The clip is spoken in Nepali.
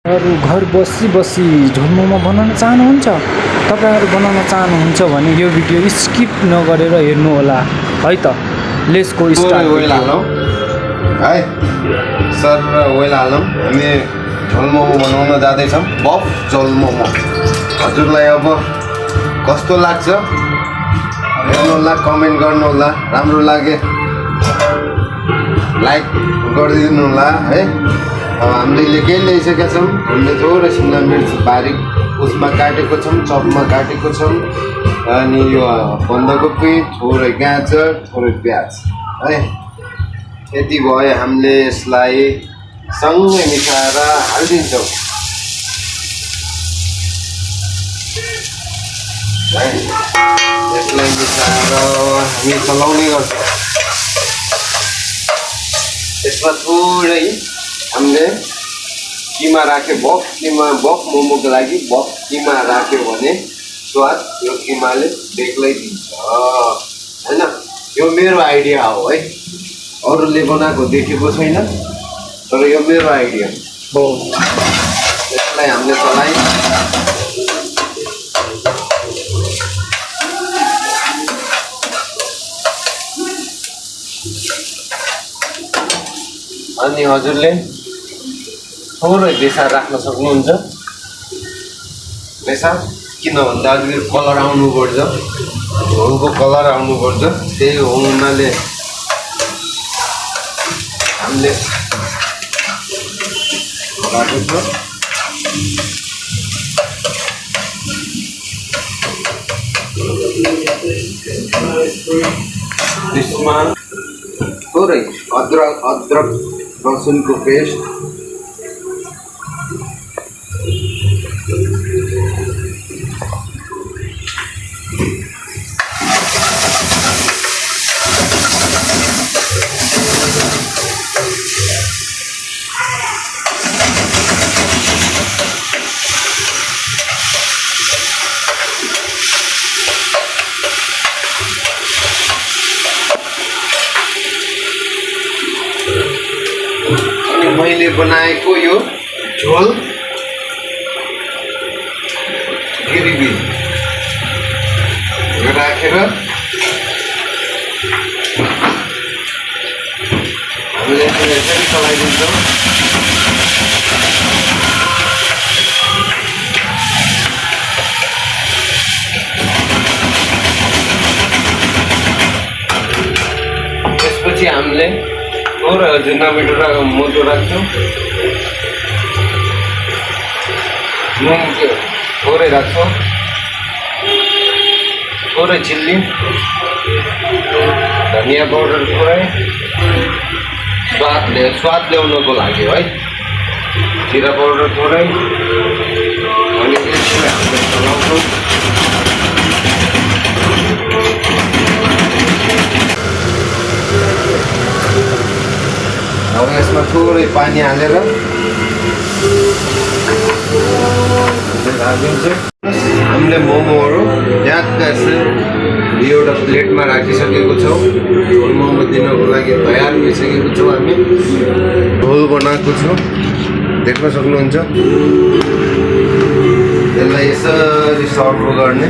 अरू घर बसी झोल मोमो बनाउन चाहनुहुन्छ तपाईहरु बनाउन चाहनुहुन्छ भने यो भिडियो स्किप नगरेर हेर्नु होला है त लेट्स गो स्टार्ट ओइल हालौं है सर ओइल हालौं हामी झोल मोमो बनाउन जाँदै छौं बफ झोल मोमो हजुरलाई अब कस्तो लाग्छ हेर्नु होला कमेन्ट गर्नु होला राम्रो लागे लाइक गरिदिनु होला है अब हामीले के ल्याइसकेका छौं हामीले थोरै शिमला मिर्च बारीक उसमा काटेको छौं चपमा काटेको छौं अनि यो बन्दाकोपी थोरै गाजर थोरै प्याज है यति भयो हामीले यसलाई सँगै मिसाएर हाल्दिन्छौं यसलाई मिसाएर हामी चलाउने गर्छौं यसमा थोरै हामीले किमा राख्यो बफ मोमोको लागि बफ किमा राख्यो भने स्वाद यो किमाले बेग्लै दिन्छ हैन यो मेरो आइडिया हो है अरूले बनाएको देखेको छैन तर यो मेरो आइडिया हो यसलाई हामीले चलाइ अनि हजुरले थोरै बेसार राख्न सक्नुहुन्छ बेसार किन भन्दा अलिकति कलर आउनुपर्छ झोलको कलर आउनुपर्छ त्यही हुनाले हामीले राखेको छ त्यसमा थोरै अदरक लसुनको पेस्ट मैले बनाएको यो झोल ग्रेभी राखेर हामीले यसरी चलाइदिन्छौँ त्यसपछि हामीले थोरै अजिना मिठो मोटो राख्छौँ नुन थोरै राख्छौँ थोरै चिल्ली धनिया पाउडर थोरै स्वाद ल्याउनको लागि है जिरा पाउडर थोरै अनि त्यसलाई हामीले चलाउँछौँ अब यसमा थोरै पानी हालेर हामीले मोमोहरू ट्याक्क एउटा प्लेटमा राखिसकेको छौँ झोल मोमो दिनको लागि तयार भइसकेको छौँ हामी झोल बनाएको छौँ देख्न सक्नुहुन्छ यसलाई यसरी सर्भ गर्ने